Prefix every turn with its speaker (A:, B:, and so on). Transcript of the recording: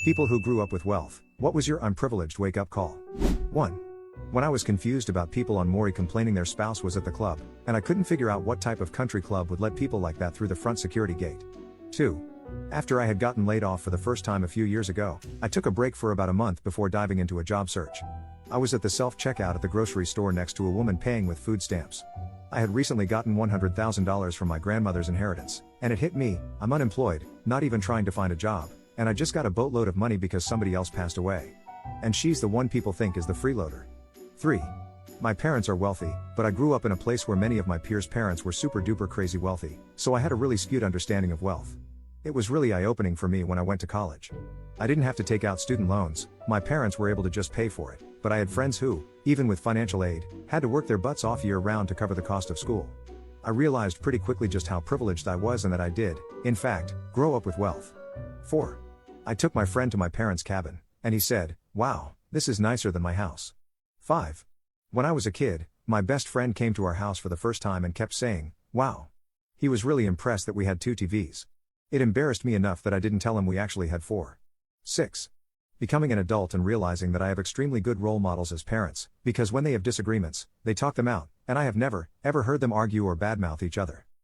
A: People who grew up with wealth. What was your unprivileged wake-up call? 1. When I was confused about people on Maury complaining their spouse was at the club, and I couldn't figure out what type of country club would let people like that through the front security gate. 2. After I had gotten laid off for the first time a few years ago, I took a break for about a month before diving into a job search. I was at the self-checkout at the grocery store next to a woman paying with food stamps. I had recently gotten $100,000 from my grandmother's inheritance, and it hit me, I'm unemployed, not even trying to find a job, and I just got a boatload of money because somebody else passed away. And she's the one people think is the freeloader. 3. My parents are wealthy, but I grew up in a place where many of my peers' parents were super duper crazy wealthy, so I had a really skewed understanding of wealth. It was really eye-opening for me when I went to college. I didn't have to take out student loans, my parents were able to just pay for it, but I had friends who, even with financial aid, had to work their butts off year-round to cover the cost of school. I realized pretty quickly just how privileged I was and that I did, in fact, grow up with wealth. 4. I took my friend to my parents' cabin, and he said, "Wow, this is nicer than my house." 5. When I was a kid, my best friend came to our house for the first time and kept saying, "Wow." He was really impressed that we had 2 TVs. It embarrassed me enough that I didn't tell him we actually had 4. 6. Becoming an adult and realizing that I have extremely good role models as parents, because when they have disagreements, they talk them out, and I have never, ever heard them argue or badmouth each other.